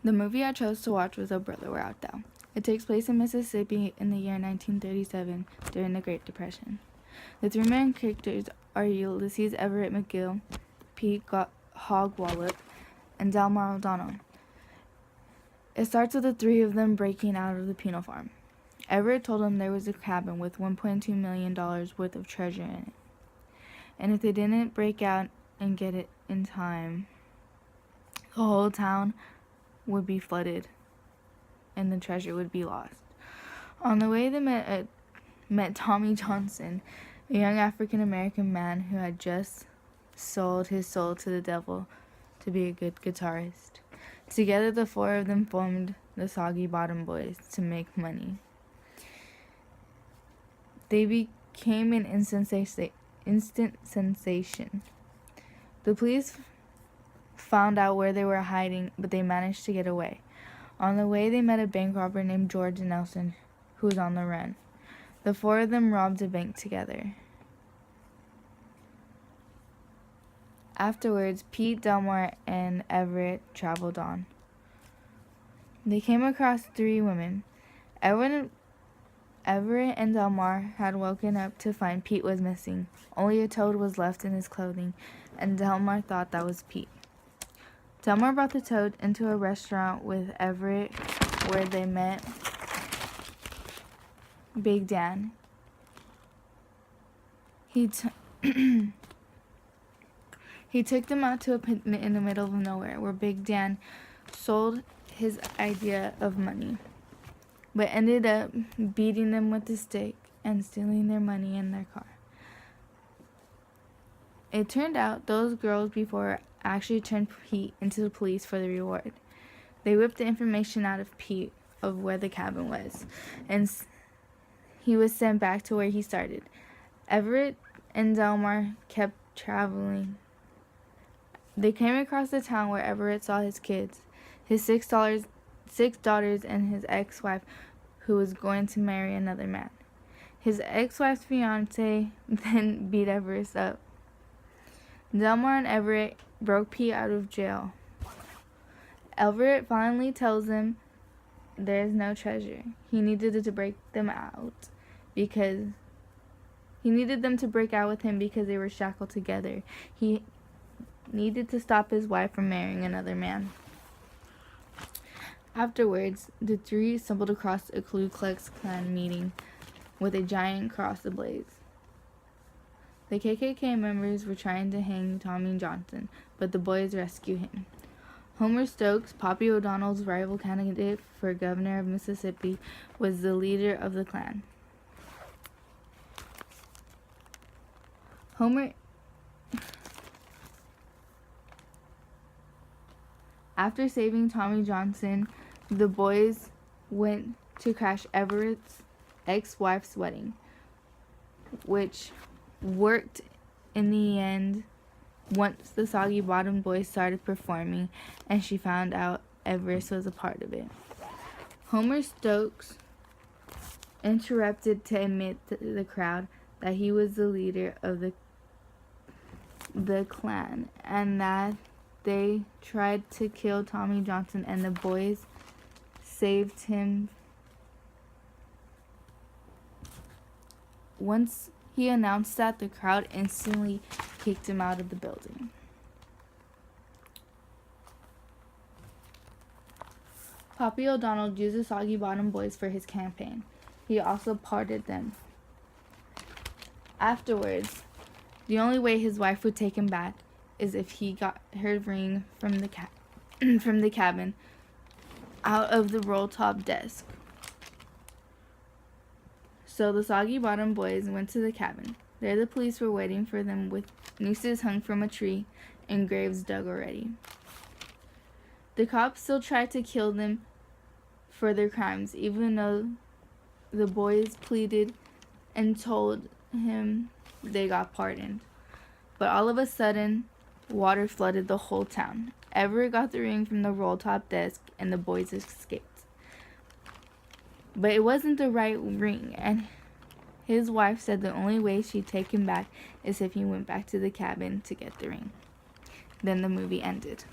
The movie I chose to watch was Oh Brother, Where Art Thou? It takes place in Mississippi in the year 1937 during the Great Depression. The three main characters are Ulysses Everett McGill, Pete Hogwallop, and Delmar O'Donnell. It starts with the three of them breaking out of the penal farm. Everett told them there was a cabin with $1.2 million worth of treasure in it, and if they didn't break out and get it in time, the whole town would be flooded and the treasure would be lost. On the way, they met Tommy Johnson, a young African-American man who had just sold his soul to the devil to be a good guitarist. Together, the four of them formed the Soggy Bottom Boys to make money. They became an instant sensation. The police found out where they were hiding, but they managed to get away. On the way, they met a bank robber named George Nelson, who was on the run. The four of them robbed a bank together. Afterwards, Pete, Delmar, and Everett traveled on. They came across three women. Everett and Delmar had woken up to find Pete was missing. Only a toad was left in his clothing, and Delmar thought that was Pete. Delmar brought the toad into a restaurant with Everett where they met Big Dan. He took them out to a picnic in the middle of nowhere where Big Dan sold his idea of money, but ended up beating them with a stick and stealing their money and their car. It turned out those girls before actually turned Pete into the police for the reward. They whipped the information out of Pete of where the cabin was, and he was sent back to where he started. Everett and Delmar kept traveling. They came across the town where Everett saw his kids, his six daughters, and his ex-wife, who was going to marry another man. His ex-wife's fiance then beat Everett up. Delmar and Everett broke Pete out of jail. Everett finally tells him there is no treasure. He needed to break them out because he needed them to break out with him because they were shackled together. He needed to stop his wife from marrying another man. Afterwards, the three stumbled across a Ku Klux Klan meeting with a giant cross ablaze. The KKK members were trying to hang Tommy Johnson, but the boys rescue him. Homer Stokes, Poppy O'Donnell's rival candidate for governor of Mississippi, was the leader of the Klan. After saving Tommy Johnson, the boys went to crash Everett's ex-wife's wedding, which worked in the end once the Soggy Bottom Boys started performing and she found out Everett was a part of it. Homer Stokes interrupted to admit to the crowd that he was the leader of the Klan and that they tried to kill Tommy Johnson, and the boys saved him. Once he announced that, the crowd instantly kicked him out of the building. Poppy O'Donnell used the Soggy Bottom Boys for his campaign. He also pardoned them. Afterwards, the only way his wife would take him back is if he got her ring from the cabin out of the roll-top desk. So the Soggy Bottom Boys went to the cabin. There the police were waiting for them with nooses hung from a tree and graves dug already. The cops still tried to kill them for their crimes, even though the boys pleaded and told him they got pardoned. But all of a sudden, water flooded the whole town. Everett got the ring from the roll-top desk and the boys escaped. But it wasn't the right ring, and his wife said the only way she'd take him back is if he went back to the cabin to get the ring. Then the movie ended.